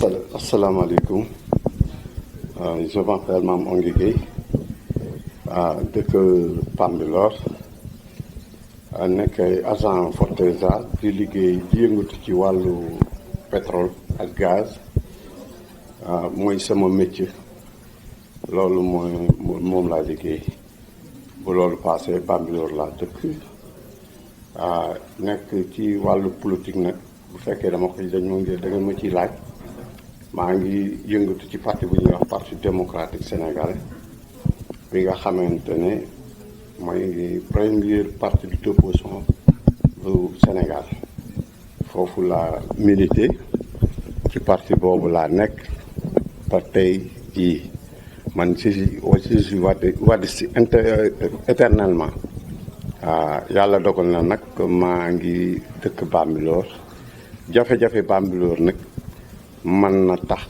asalaamaaleykum je m'appelle Mame Ongué Gueye dëkk Bambilor nekk agent Forteza di liggéey di yëngatu ci wàllu pétrole ak gaz mooy sama métier loolu moom laa liggéey bu loolu passé Bambilor laa dëkk nekk ci wàllu politique nag bu fekkee dama ko da ngeen ma ciy laaj maa ngi yëngatu ci parti bu ñuy wax parti démocratique sénégalais bi nga xamante ne mooy premier parti d'opposition bu Sénégal foofu laa milité ci parti boobu laa nekk ba tey jii man je suis wadiste éternellement yàlla dogal na nag maa ngi dëkk Bambilor jafe-jafe Bambilor nag man na tax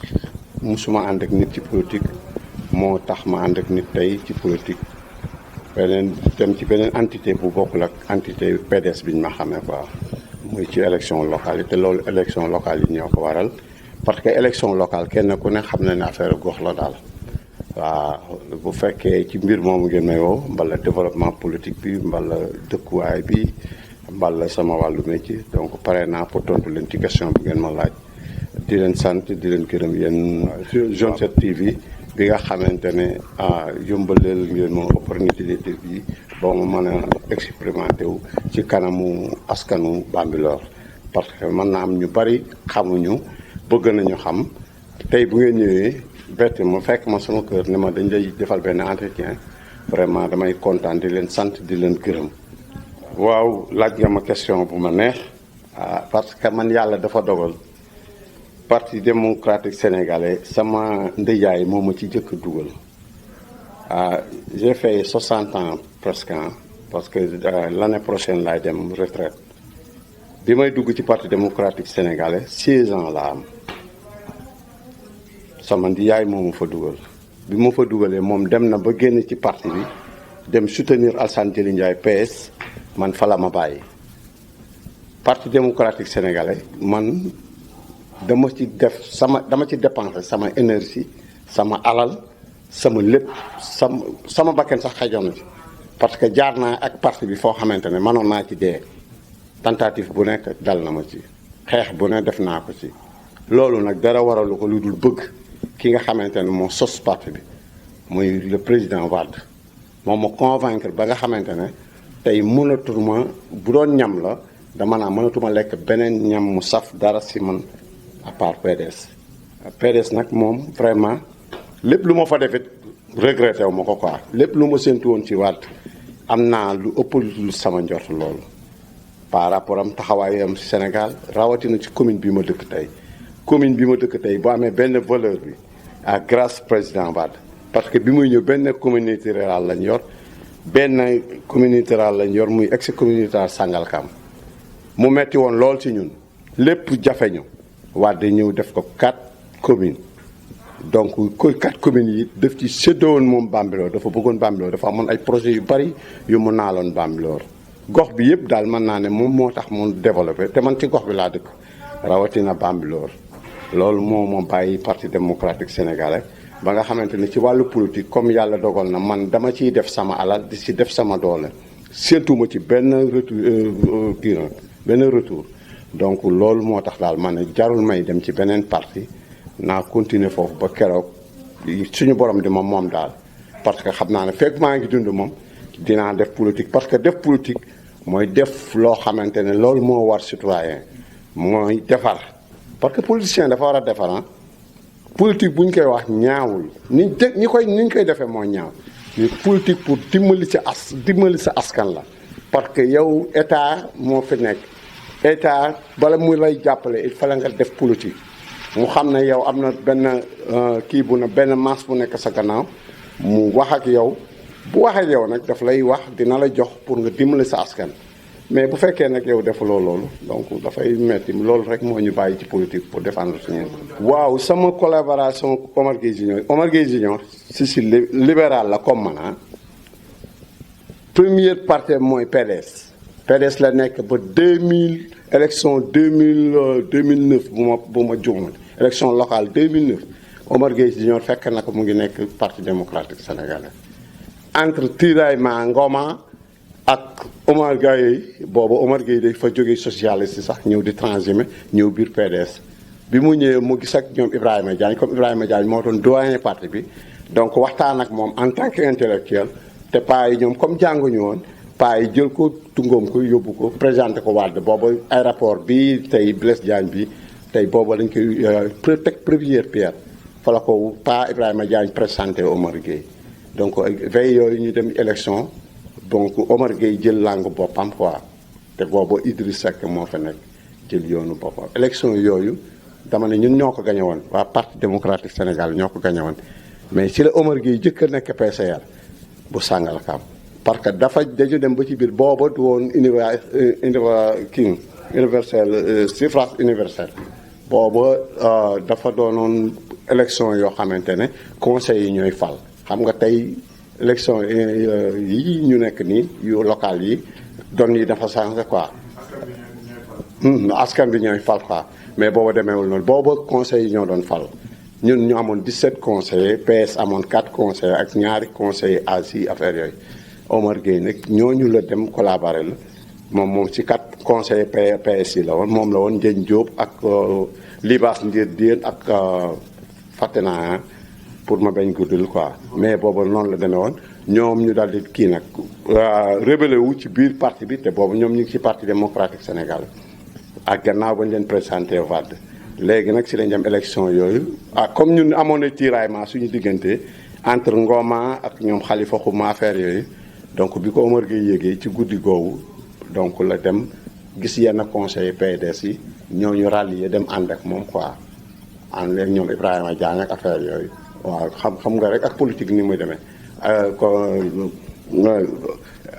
musuma ànd ak nit ci politique moo tax ma ànd ak nit tey ci politique beneen dem ci beneen entité bu bokkul ak entité PDS bi ñu ma xamee quoi muy ci élection locale yi te loolu élection locale yi ñoo ko waral parce que élection locale kenn ku ne xam na ne affaire gox la daal waaw bu fekkee ci mbir moomu ngeen may woo mbala développement politique bi mbala dëkkuwaay bi mbala sama wàllu métier donc pare naa pour tontu leen ci question bi ngeen ma laaj di leen sant di leen gërëm yéen Zone 7 TV bi nga xamante ne yombaleel ngeen ma opportunité bi ba ma mën a expérimenté wu ci kanamu askanu Bambilor parce que mën na am ñu bari xamuñu bëgg nañu xam tey bu ngeen ñëwee bett ma fekk ma sama kër ne ma dañ lay defal benn entretien vraiment damay kontaan di leen sant di leen gërëm. waaw laaj nga ma question bu ma neex parce que man yàlla dafa dogal parti démocratique sénégalais sama ndëjaay moo ma ci jëkk dugal j'ai fait 60 ans presque parce que l'année prochaine laay dem retraite bi may dugg ci parti démocratique sénégalais 16 ans la am sama ndiyaay moo ma fa dugal bi ma fa dugalee moom dem na ba génn ci parti bi dem soutenir Alassane Djily Ndiaye PS man fa la ma bàyyi parti démocratique sénégalais man dama ci dépenser sama énergie sama alal sama lépp sama bakken sax xajoon na ci parce que jaar naa ak parti bi foo xamante ne mënoon naa ci dee tentative bu nekk dal na ma ci xeex bu ne def naa ko ci loolu nag dara waralu ko lu dul bëgg ki nga xamante ne moo sos parti bi muy le président Wade moom ma convaincre ba nga xamante ne tey mënatuma bu doon ñam la dama naa mënatuma lekk beneen ñam mu saf dara si man à part PDS nag moom vraiment lépp lu ma fa defit regretté wu ma ko quoi lépp lu ma séntu woon ci Wade am naa lu ëpp lu sama njort loolu par rapport am taxawaayam ci Sénégal rawatina ci commune bi ma dëkk tey commune bi ma dëkk tey boo amee benn valeur bi à grâce président Wade parce que bi muy ñëw benn communauté rurale lañ yor benn communauté rurale lañ yor muy ex communauté Sangalkam mu metti woon lool ci ñun lépp jafe ñu Wade ñëw def ko 4 communes donc 4 communes yi daf ci séddowoon moom Bambilor dafa bëggoon Bambilor dafa amoon ay projets yu bari yu mu naaloon Bambilor gox bi yëpp daal mën naa ne moom moo tax mu développé te man ci gox bi laa dëkk rawatina Bambilor loolu moo bàyyi parti démocratique sénégalais ba nga xamante ne ci wàllu politique comme yàlla dogal na man dama ciy def sama alal di ci def sama doole séentuma ci benn retour donc loolu moo tax daal man ne jarul may dem ci beneen parti naa continuer foofu ba keroog suñu borom di moom daal parce que xam naa ne fekk maa ngi dund moom dinaa def politique parce que def politique mooy def loo xamante ne loolu moo war citoyen mooy defar parce que politicien dafa war a defar politique bu ñu koy wax ñaawul niñ koy defee moo ñaaw mais politique pour dimbali sa askan la parce que yow état moo fi nekk état bala muy lay jàppale il fallait nga def politique mu xam ne yow am na benn benn masse bu nekk sa gannaaw mu wax ak yow bu wax ak yow nag daf lay wax dina la jox pour nga dimbali sa askan mais bu fekkee nag yow defuloo loolu donc dafay metti loolu rek moo ñu bàyyi ci politique pour défendre suñu. waaw sama collaboration Omar Gueye Junior si libéral la comme man première partie mooy PDS la nekk ba 2000 élection 2009 bu ma juumal élection locale 2009 Omar Gueye Junior fekk na ko mu ngi nekk parti démocratique sénégalais entre tiraillement Ngoma ak Omar Gueye boobu Omar Gueye day fa jógee socialiste sax ñëw di transhumé ñëw biir PDS bi mu ñëwee mu gis ak ñoom Ibrahima Diagne comme Ibrahima Diagne moo doon doyen parti bi donc waxtaan ak moom en tant que intellectuel te paa yi ñoom comme jànguñu woon paa yi jël ko tungoom ko yóbbu ko présenté ko Wade boobu aéroport bi tey Blaise Diagne bi tey boobu dañ koy teg première pierre fa la ko paa Ibrahima Diagne présenté Omar Gueye donc veille yooyu ñu dem élection donc Omar Gueye jël langue boppam quoi te boobu Idriss Seck moo fa nekk jël yoonu boppam élection yooyu dama ne ñun ñoo ko gañe woon waa parti démocratique Sénégal ñoo ko gañe woon mais ci la Omar Gueye jëkk a nekk PCR bu Sangalkam parce que dañu dem ba ci biir booba du woon universel suffrage universel booba dafa doonoon élection yoo xamante ne conseils yi ñooy fal xam nga tey élection yi ñu nekk nii yu local yi doon yi dafa changé quoi askan bi ñooy fal quoi mais booba demeewul noonu booba conseils yi ñoo doon fal ñun ñu amoon 17 conseillers PS amoon 4 conseillers ak ñaari conseillers asi affaire yooyu Omar Gueye nag ñooñu la dem collaborer la moom ci 4 conseillers PS yi la woon moom la woon Ndiène Diop ak Libaas Ndiir Diène ak fàtte naa pour ma bañ guddul quoi mais boobu noonu la demee woon ñoom ñu daal di kii nag rébellé wu ci biir parti bi te boobu ñoom ñu ngi ci parti démocratique Sénégal ak gannaaw ba ñu leen présenté Wade léegi nag si lañ dem élection yooyu comme ñun amoon na tiraillement suñu diggante entre Ngoma ak ñoom Khalifa Khouma affaire yooyu donc bi ko Omar Gueye yéegee ci guddi googu donc la dem gis yenn conseil PDS yi ñooñu rallier dem ànd ak moom quoi ànd ak ñoom Ibrahima Diagne ak affaire yooyu waaw xam nga rek ak politique ni muy demee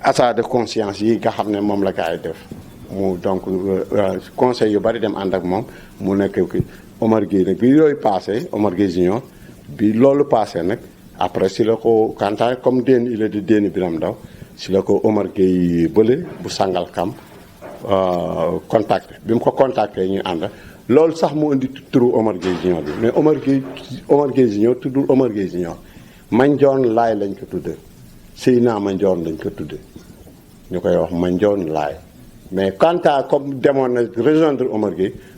achat de conscience yi nga xam ne moom la gars yi def mu donc conseil yu bari dem ànd ak moom mu nekk ki Omar Gueye nag bi yooyu passé Omar Gueye Junior bi loolu passé nag après si la ko kantaa comme il est di déeni Biram Ndaw si la ko Omar Gueye bële bu Sangalkam contacté bi mu ko contacté ñu ànd loolu sax mu indi turu Omar Gueye Junior bi mais Omar Gueye Junior tuddul Omar Gueye Junior Mandione Laye lañ ko tudde Seyna Mandione lañ ko tudde ñu koy wax Mandione Laye mais quant à comme demoon na rejoindre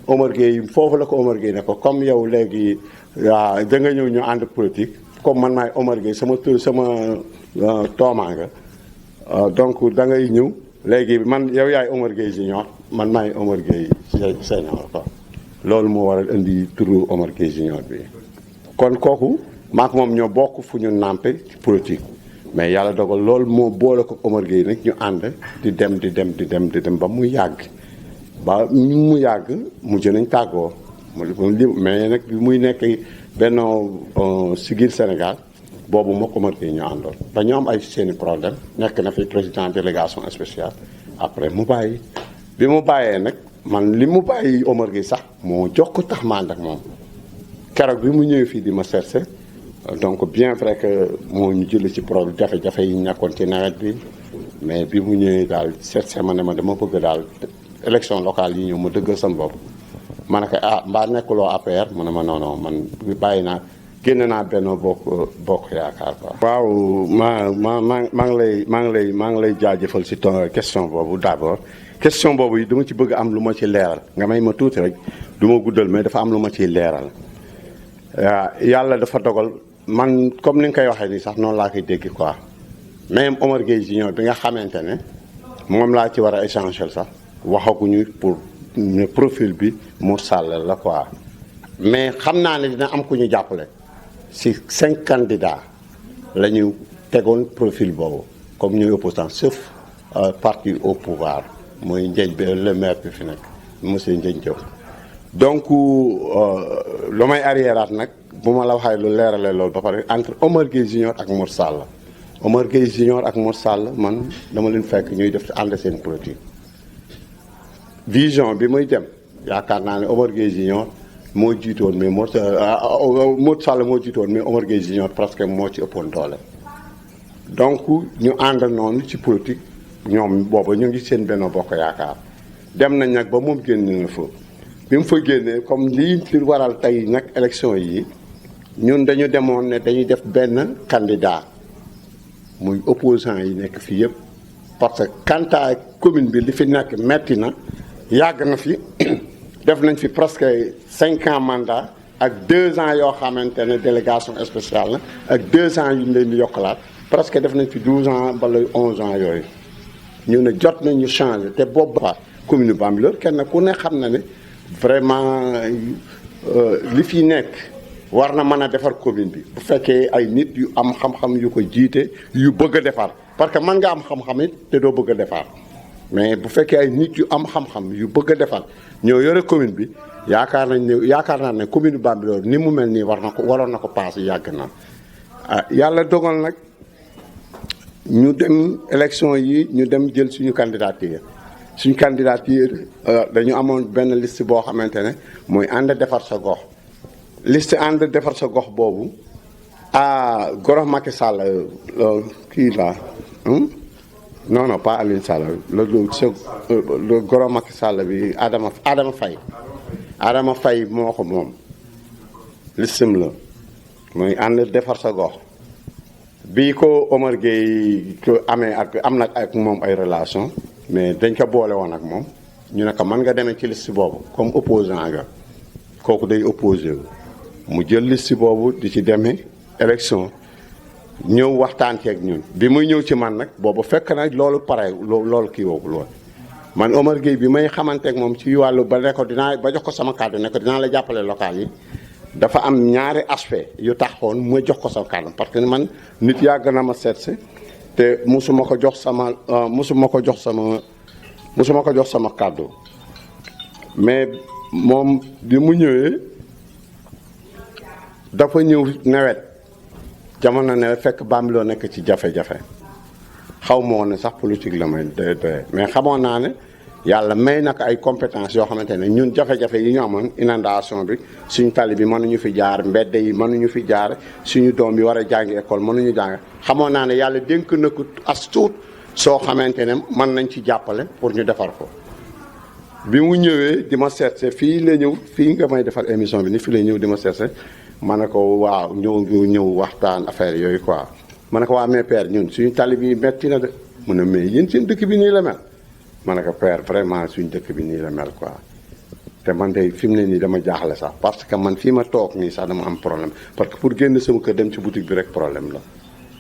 Omar Gueye foofu la ko Omar Gueye ne ko comme yow léegi da nga ñëw ñu ànd politique comme man maay Omar Gueye sama tur sama toomaa nga donc da ngay ñëw léegi man yow yaay Omar Gueye Junior man maay Omar Gueye Senior quoi loolu moo waral indi turu Omar Gueye Junior bi kon kooku maak moom ñoo bokk fu ñu nàmpe ci politique mais yàlla dogal loolu moo boole ko Omar Gueye nag ñu ànd di dem ba mu yàgg mu yàgg mujj nañ tàggoo mais nag bi muy nekk benn Siggil Sénégal boobu moo Omar Gueye ñu àndoon dañoo am ay seeni problème nekk na fi président délégation spéciale après mu bàyyi bi mu bàyyee nag man li mu bàyyi Omar Gueye sax moo jox ko tax ma ànd ak moom keroog bi mu ñëwee fii di ma chercher donc bien vrai que moo ñu jël ci problème jafe-jafe yi nekkoon ci nawet bi mais bi mu ñëwee daal chercher ma ne ma dama bëgg daal élection locale yi ñëw ma dëggal sama bopp ma ne ko mbaa nekkuloo APR mu ne ma non man bàyyi naa génn naa Benno Bokk Yaakaar quoi. waaw maa ngi lay jaajëfal si ton question boobu d'abord question boobu yi dama ci bëgg am lu ma ci leeral nga may ma tuuti rek du ma guddal mais dafa am lu ma ciy leeral yàlla dafa dogal man comme ni nga koy waxee nii sax noonu laa koy dégg quoi même Omar Gueye Junior bi nga xamante ne moom laa ci war a échanger sax waxaguñu pour ne profil bi Mor Sall la quoi mais xam naa ne dina am ku ñu jàppale si 5 candidats la ñu tegoon profil boobu comme ñuy opposant sauf parti au pouvoir mooy Ndiaye bi le maire bi fi nekk monsieur Ndiaye Diop donc lu may arriéraat nag bu ma la waxee lu leerale loolu ba pare entre Omar Gueye Junior ak Mor Sall Omar Gueye Junior ak Mor Sall man dama leen fekk ñuy def ànd seen politique vision bi muy dem yaakaar naa ne Omar Gueye Junior moo jiitoon mais Mor Sall moo jiitoon mais Omar Gueye Junior presque moo ci ëppoon doole donc ñu ànd noonu ci politique ñoom booba ñu ngi seen Benno Bokk Yaakaar dem nañ nag ba moom génn na fa bi mu fa génnee comme lii fi waral tey nag élection yi ñun dañu demoon ne dañuy def benn candidat muy opposant yi nekk fii yëpp parce que quant à commune bi li fi nekk metti na yàgg na fi def nañ fi presque 5 ans mandat ak 2 ans yoo xamante ne délégation spéciale la ak 2 ans yu ñu leen di yokkalaat presque def nañ fi 12 ans bala 11 ans yooyu ñu ne jot nañu changé te boobu ba commune Bambilor kenn ku ne xam na ne vraiment li fi nekk war na mën a defar commune bi bu fekkee ay nit yu am xam-xam yu ko jiite yu bëgg a defar parce que mën nga am xam-xam it te doo bëgg a defar mais bu fekkee ay nit yu am xam-xam yu bëgg a defar ñoo yore commune bi yaakaar naa ne commune Bambilor ni mu mel nii waroon na ko paase yàgg na yàlla dogal nag ñu dem élection yi ñu dem jël suñu candidature dañu amoon benn liste boo xamante ne mooy ànd defar sa gox liste ànd defar sa gox boobu Goro Macky Sall kii la non pas Alioune Sall le Goro Macky Sall bi Adama Faye moo ko moom listem la mooy ànd defar sa gox bii ko Omar Gueye ko amee am nag ak moom ay relation mais dañ ko boole woon ak moom ñu ne ko mën nga demee ci liste boobu comme opposant nga kooku day opposé wu mu jël liste boobu di ci demee élection ñëw waxtaan ci ak ñun bi muy ñëw ci man nag boobu fekk na loolu pare loolu kii woowu loolu man Omar Gueye bi may xamante ak moom ci wàllu ba ne ko ba jox ko sama kàddu ne ko dinaa la jàppale local yi dafa am ñaari aspect yu taxoon ma jox ko sama kàddu parce que man nit yàgg na ma seet si te musuma ko jox sama kàddu mais moom bi mu ñëwee dafa ñëw nawet jamono nawet fekk Bambilor nekk ci jafe-jafe xaw ma woon ne sax politique la may doye mais xamoon naa ne yàlla may na ko ay compétences yoo xamante ne ñun jafe-jafe yi ñu amoon inondation bi suñu tali bi mënuñu fi jaar mbedd yi mënuñu fi jaar suñu doom bi war a jàngi école mënuñu jàng xamoon naa ne yàlla dénk na ko as tuut soo xamante ne mën nañ ci jàppale pour ñu defar ko bi mu ñëwee di ma seetse fii la ñëw fii nga may defar émission bi ni fii la ñëw di ma seetse ma ne ko waaw ñëw waxtaan affaire yooyu quoi ma ne ko waa mais père ñun suñu tali bi metti na de mu ne mais yéen seen dëkk bi nii la mel ma ne ko père vraiment suñu dëkk bi nii la mel quoi te man de fi mu ne nii dama jaaxle sax parce que man fii ma toog nii sax dama am problème parce que pour génn sama kër dem ci boutique bi rek problème la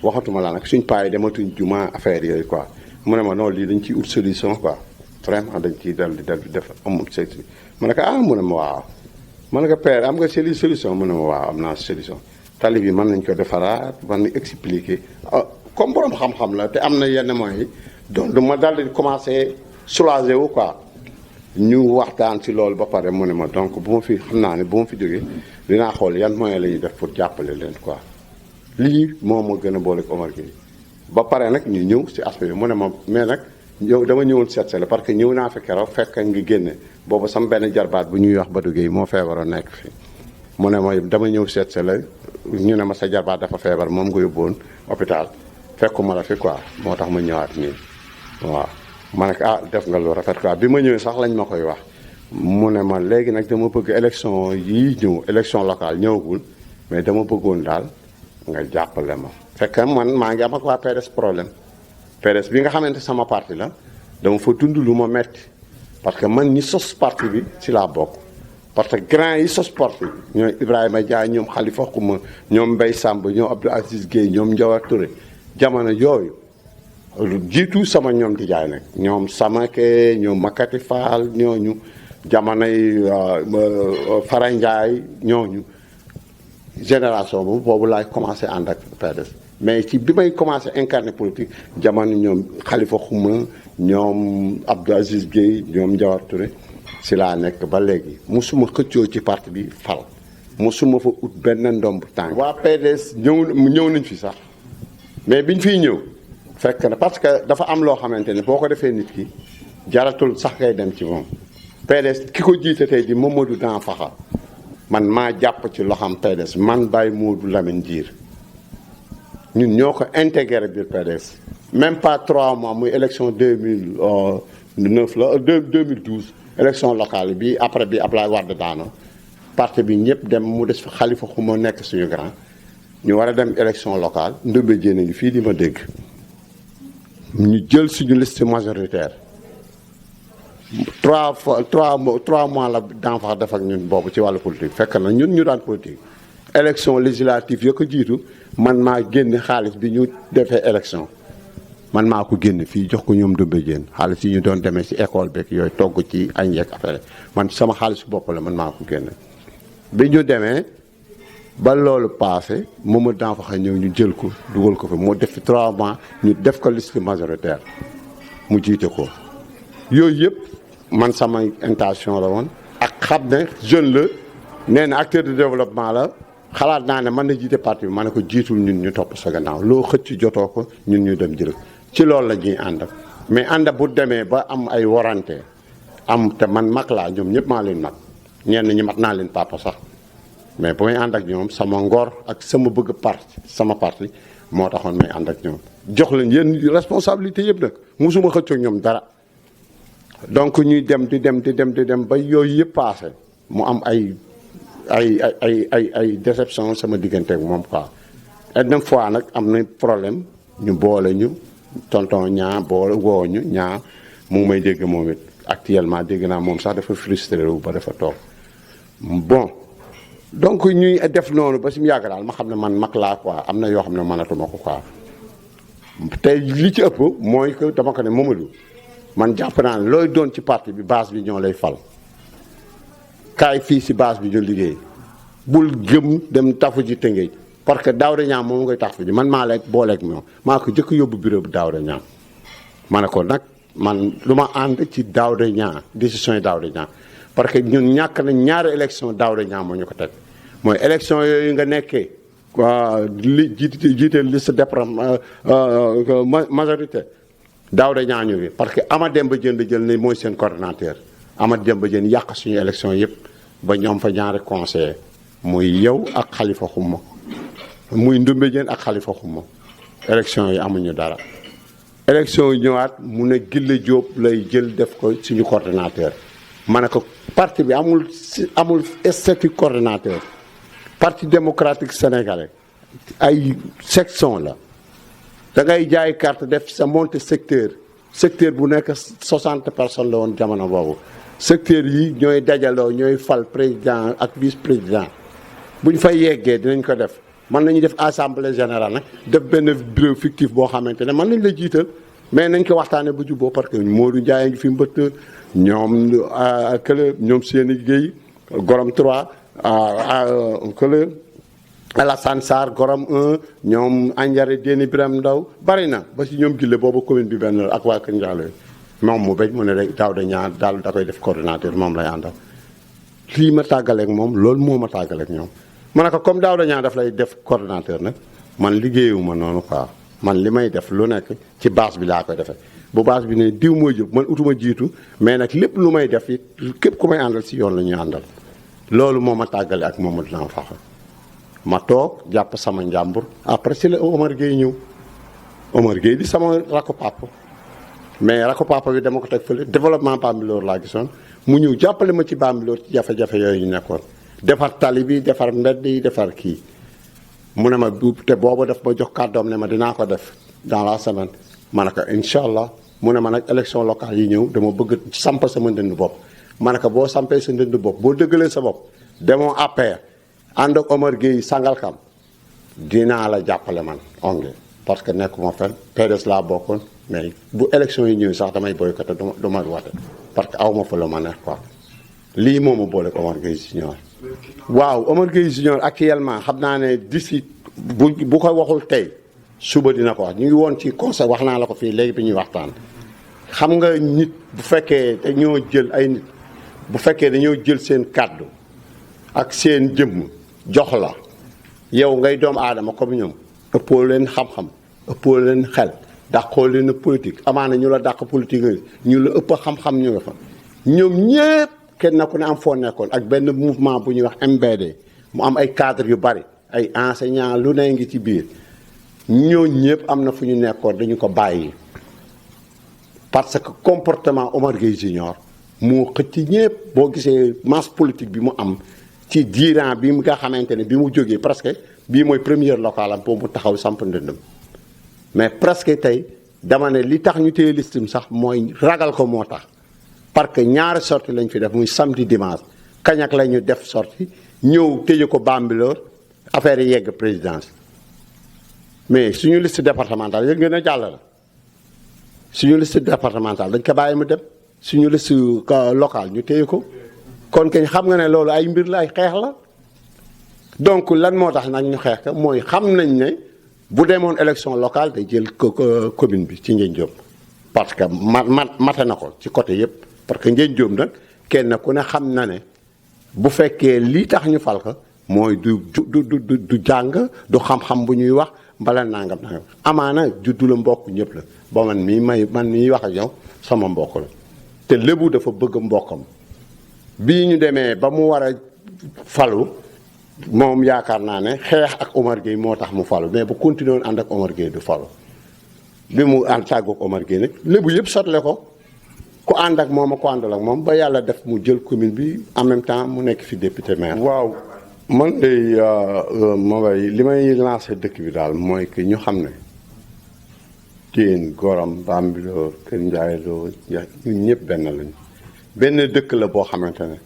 waxatuma la nag suñ paa yi dematuñ juma affaire yooyu quoi mu ne ma non lii dañ ciy ut solution quoi vraiment dañ ciy dal di def amul solution ma ne ko mu ne ma waaw ma ne ko père am nga solution mu ne ma waaw am naa solution tali bi mën nañ ko defaraat mën nañ expliquer comme borom xam-xam la te am na yenn moyens yi donc ma dal di commencé soulager wu quoi ñu waxtaan ci loolu ba pare mu ne ma donc bu ma fi xam naa ne bu ma fi jógee dinaa xool yan moyens la ñuy def pour jàppale leen quoi lii moom ma gën a boole ak Omar Gueye ba pare nag ñu ñëw ci aspect bi mu ne ma mais nag dama ñëwoon seet la parce que ñëw naa fi keroog fekk nga génne boobu sama benn jarbaat bu ñuy wax Badou Gueye moo feebaroon nekk fi mu ne ma dama ñëw seet la ñu ne ma sa jarbaat dafa feebar moom nga yóbboon hôpital fekkuma la fi quoi moo tax ma ñëwaat nii waaw ma ne ko def nga lu rafet quoi bi ma ñëwee sax lañ ma koy wax mu ne ma léegi nag dama bëgg élection yii ñëw élection locale ñëwagul mais dama bëggoon daal nga jàppale ma fekk man maa ngi am ak waa PDS problème PDS bi nga xamante sama parti la dama fa dund lu ma metti parce que man ñi sos parti bi ci laa bokk parce que grand yi sos parti bi ñoom Ibrahima Dia ñoom Khalifa Xuma ñoom Mbaye Samb ñoom Abdou Aziz Gueye ñoom Ndiawar Touré jamono yooyu jiitu sama ñoom di jaay nag ñoom Samake ñoom Makati Fall ñooñu jamonoy Fara Ndiaye ñooñu génération boobu laay commencé ànd ak PDS mais ci bi may commencé incarner politique jamono ñoom Khalifa Xuma ñoom Abdou Aziz Gueye ñoom Ndiawar Touré si laa nekk ba léegi musuma xëccoo ci parti bi fal musuma fa ut benn ndomb tànk waa PDS ñëw nañ fi sax mais biñ fiy ñëw fekk na parce que dafa am loo xamante ne boo ko defee nit ki jaratul sax ngay dem ci moom PDS ki ko jiite tey di Mamadou Dan Fakha man maa jàpp ci loxam PDS man Baye Modou Lamine Diir ñun ñoo ko intégré biir PDS même pas 3 mois muy élection 2009 la 2012 élection locale bi après bi Ablaye Wade daano parti bi ñëpp dem mu des fa Khalifa Xuma nekk suñu grand ñu war a dem élection locale Ndoumbé Diène ngi fii di ma dégg ñu jël suñu liste majoritaire 3 mois la d'enfant def ak ñun boobu ci wàllu politique fekk na ñun ñu daan politique élection législative yo ko jiitu man maa génne xaalis bi ñu defee élection man maa ko génne fii jox ko ñoom Ndoumbé Diène xaalis yi ñu doon demee ci école beeg yooyu togg ci añ yeeg affaire man sama xaalis bopp la man maa ko génne bi ñu demee ba loolu passé Mamadou Dampakha ñëw ñu jël ko dugal ko fa moo def fi 3 mois ñu def ko liste majoritaire mu jiite ko yooyu yëpp man sama intention la woon ak xam ne jeune la nee na acteur de développement la xalaat naa ne mën na jiite parti bi ma ne ko jiitul ñun ñu topp sa gannaaw loo xëcc jotoo ko ñun ñu dem jël ci loolu la ñuy ànd mais ànd bu demee ba am ay warante am te man mag laa ñoom ñëpp maa leen mag ñenn ñi mat naa leen papa sax mais bu may ànd ak ñoom sama ngor ak sama bëgg parti sama parti moo taxoon may ànd ak ñoom jox leen yéen responsabilité yëpp nag musuma xëccoo ñoom dara donc ñuy dem di dem ba yooyu yëpp passé mu am ay déception sama diggante ak moom quoi une fois nag am na problème ñu boole ñu tonton ñaa boole woo ñu ñaa mu ngi may dégg moom it actuellement dégg naa moom sax dafa frustré wu ba dafa toog bon donc ñuy def noonu ba si mu yàgg daal ma xam ne man mag laa quoi am na yoo xam ne mënatuma ko quoi te li ci ëpp mooy que dama ko ne Mamadou man jàpp naa ne looy doon ci parti bi base bi ñoo lay fal kaay fii si base bi ñu liggéey bul gëm dem tafu ji Tëngéej parce que Daouda Niang moom ngay tafu ji man maa la booleeg moom maa ko jëkk yóbbu bureau bu Daouda Niang ma ne ko nag man lu ma ànd ci Daouda Niang décision yi Daouda Niang parce que ñun ñàkk nañ ñaari élection Daouda Niang moo ñu ko teg mooy élection yooyu nga nekkee li jiite liste département majorité Daouda Niang ñu parce que Amad Demba Diène jël ne mooy seen coordonnateur Amad Demba Diène yàq suñu élection yëpp ba ñoom fa ñaari conseiller muy yow ak Khalifa Xuma muy Ndoumbé Diène ak Khalifa Xuma élection yi amuñu dara élection yi ñëwaat mu ne Gille Diop lay jël def ko suñu coordonnateur ma ne ko parti bi amul statut coordonnateur parti démocratique sénégalais ay section la da ngay jaay carte def sa monte secteur bu nekk 60 personnes la woon jamono boobu secteur yi ñooy dajaloo ñooy fal président ak vice président bu ñu fay yeggee dinañ ko def mën nañu def assemblée générale nag def benn bureau fictif boo xamante ne mën nañ la jiital mais nañ ko waxtaanee bu juboo parce que Modou Ndiaye ngi fi mbëtt ñoom kële ñoom Séni Guèye Gorom 3 kële Alassane Sarr Gorom 1 ñoom Andiare Déni Biram Ndaw bari na ba si ñoom Gille boobu commune bi benn ak waa Kër Ndiallo moom mu béj mu ne rek Daouda Niang daal da koy def coordonnateur moom lay àndal lii ma tàggaleeg moom loolu moo ma tàggaleeg ñoom ma ne ko comme Daouda Niang daf lay def coordonnateur nag man liggéeyuma noonu quoi man li may def lu nekk ci base bi laa koy defee bu base bi ne diw mooy jëp man utuma jiitu mais nag lépp lu may def it képp ku may àndal si yoon la ñuy àndal loolu moo ma tàggale ak Mamadou Dampakha ma toog jàpp sama njàmbur après si la Omar Gueye ñëw Omar Gueye di sama rakku papa mais rakku papa bi dama ko teg fële développement Bambilor laa gisoon mu ñëw jàppale ma ci Bambilor ci jafe-jafe yooyu ñu nekkoon defar tali bi defar mbedd yi defar kii mu ne ma te boobu daf ma jox kàddoom ne ma dinaa ko def dans la semaine ma ne ko incha allah mu ne ma nag élection locale yi ñëw dama bëgg samp sama ndënd bopp ma ne ko boo sampee sa ndënd bopp boo dëggalee sa bopp demoo APR ànd ak Omar Gueye Sangalkam dinaa la jàppale man onge parce que nekkuma fenn PDS laa bokkoon mais bu élection yi ñëw sax damay boycotté du ma wate parce que aw ma fa la ma neex quoi lii moo ma boole Omar Gueye Junior waaw Omar Gueye Junior actuellement xam naa ne d'ici bu ko waxul tey suba dina ko wax ñu ngi woon ci conseil wax naa la ko fii léegi bi ñuy waxtaan xam nga nit bu fekkee dañoo jël ay nit bu fekkee dañoo jël seen kàddu ak seen jëmm jox la yow ngay doomu aadama comme ñoom ëppoo leen xam-xam ëppoo leen xel dàqoo leen politique amaana ñu la dàq politique ñu la ëpp xam-xam ñu nga fa ñoom ñépp kenn ku ne am foo nekkoon ak benn mouvement bu ñuy wax MBD mu am ay cadres yu bari ay enseignants lu ne ngi ci biir ñoo ñëpp am na fu ñu nekkoon dañu ko bàyyi parce que comportement Omar Gueye Junior moo xëcc ñëpp boo gisee masse politique bi mu am ci diiran bi nga xamante ne bi mu jógee presque bii mooy première locale am boobu mu taxaw samp ndëndëm mais presque tey dama ne li tax ñu téye listim sax mooy ragal ko moo tax parce que ñaari sortie lañ fi def muy samedi dimanche kañak la ñu def sortie ñëw tëje ko Bambilor affaire yi yegg présidence mais suñu liste départementale yëg ngeen a jàll la suñu liste départementale dañ ko bàyyi mu dem suñu liste locale ñu téye ko kon kañ xam nga ne loolu ay mbir la ay xeex la donc lan moo tax nag ñu xeex ko mooy xam nañ ne bu demoon élection locale day jël commune bi ci Ndiéne Diop parce que mate na ko ci côté yëpp parce que Ndiéne Diop nag kenn ku ne xam na ne bu fekkee lii tax ñu fal ko mooy du jàng du xam-xam bu ñuy wax mbala nangam amaana juddu la mbokk ñëpp la ba man mii wax ak yow sama mbokk la te lébu dafa bëgg mbokkam bii ñu demee ba mu war a falu moom yaakaar naa ne xeex ak Omar Gueye moo tax mu falu mais bu continué woon ànd ak Omar Gueye du falu bi mu ànd tàggoog Omar Gueye nag lébu yëpp sotle ko ku ànd ak moom ak ku àndal ak moom ba yàlla def mu jël commune bi en même temps mu nekk fi député maire. waaw man de li may lancé dëkk bi daal mooy que ñu xam ne Thiène Gorom Bambilor Kër Ndiaye Lo ñun ñëpp benn lañu benn dëkk la boo xamante ne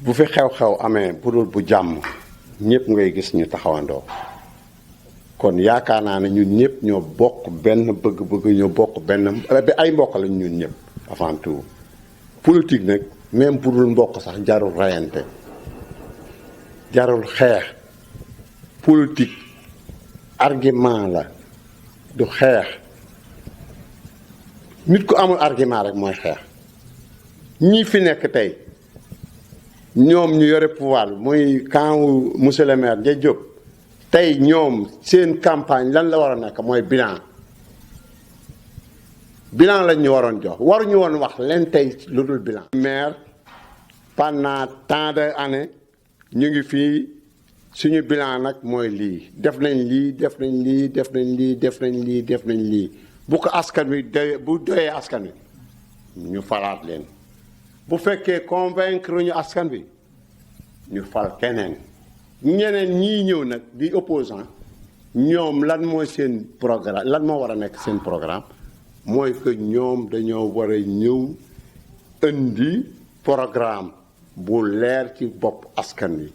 bu fi xew-xew amee budul bu jàmm ñëpp ngay gis ñu taxawandoo kon yaakaar naa ne ñun ñëpp ñoo bokk benn bëgg-bëgg ñoo bokk benn ay mbokk lañ ñun ñëpp avant tout politique nag même budul mbokk sax jarul rayante jarul xeex politique argument la du xeex nit ku amul argument rek mooy xeex ñii fi nekk tey ñoom ñu yore pouvoir bi muy camp monsieur le maire Ndiaye Diop tey ñoom seen campagne lan la war a nekk mooy bilan lañ ñu waroon jox waruñu woon wax leen tey lu dul bilan. maire pendant tant d'années ñu ngi fii suñu bilan nag mooy lii def nañ lii def nañ lii def nañ lii def nañ lii def nañ lii bu ko askan wi bu doyee askan wi ñu falaat leen bu fekkee convaincre ñu askan bi ñu fal keneen ñeneen ñii ñëw nag di opposant ñoom lan mooy seen programme lan moo war a nekk seen programme mooy que ñoom dañoo war a ñëw indi programme bu leer ci bopp askan wi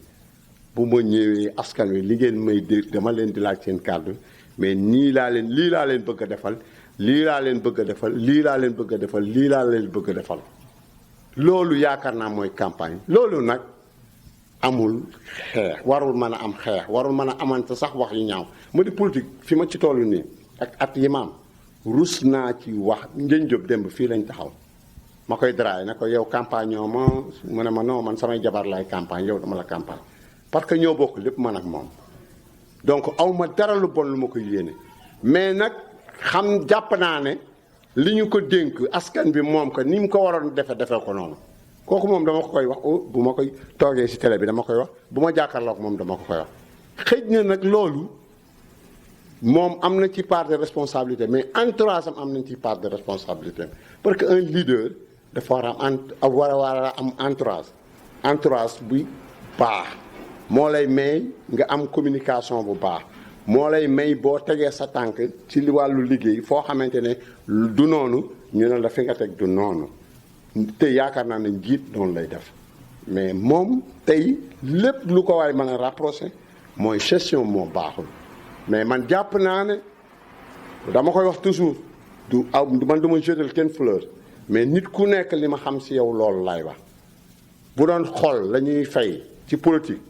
bu ma ñëwee askan wi li ngeen may dégg dama leen di laaj seen kàddu mais lii laa leen bëgg a defal lii laa leen bëgg a defal lii laa leen bëgg a defal lii laa leen bëgg a defal loolu yaakaar naa mooy campagne loolu nag amul xeex warul mën a am xeex warul mën a amante sax wax yu ñaaw mu di politique fi ma ci tollu nii ak at yi ma am rus naa ci wax Ndiéne Diop démb fii lañ taxaw ma koy draay na ko yow campagne ñoo ma mu ne ma non man samay jabar laay campagne yow dama la campagne parce que ñoo bokk lépp man ak moom donc aw ma dara lu bon lu ma koy yéene mais nag jàpp naa ne li ñu ko dénk askan bi moom ko ni mu ko waroon defee ko noonu kooku moom dama ko koy wax bu ma koy toogee ci télé bi dama koy wax bu ma jàkkaarloog moom dama ko koy wax xëj na nag loolu moom am na ci part de responsabilité mais entourage am nañ ci part de responsabilité parce que un leader dafa war a am entourage buy baax moo lay may nga am communication bu baax moo lay may boo tegee sa tànk ci wàllu liggéey foo xamante ne du noonu ñu ne la fi nga teg du noonu te yaakaar naa ne njiit noonu lay def mais moom tey lépp lu ko waay mën a rapproché mooy gestion moo baaxul mais man jàpp naa ne dama koy wax toujours man du ma jetal kenn fleur mais nit ku nekk li ma xam si yow loolu laay wax bu doon xool la ñuy fay ci politique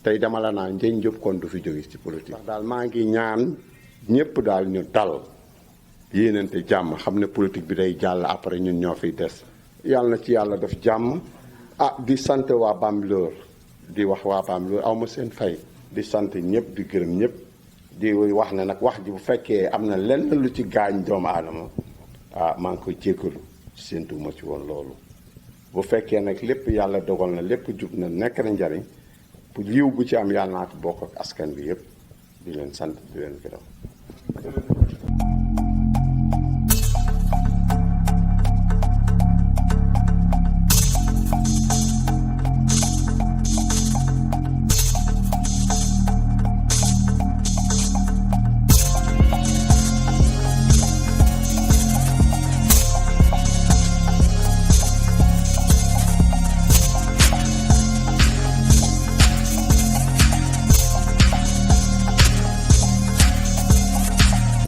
tey dama la naa Ndiéne Diop kon du fi jóge ci politique. daal maa ngi ñaan ñëpp daal ñu dal yéenante jàmm xam ne politique bi day jàll après ñun ñoo fiy des yàlla na ci yàlla def jàmm di sant waa Bambilor di wax waa Bambilor aw ma seen fay di sant ñëpp di gërëm ñëpp di wax ne nag wax ji bu fekkee am na lenn lu ci gaañ doomu aadama maa ngi koy jéggalu séentu ma ci woon loolu bu fekkee nag lépp yàlla dogal na lépp jub na nekk na njariñ bu yiw bu ci am yàlla naa ko bokk ak askan bi yëpp di leen sant di leen gërëm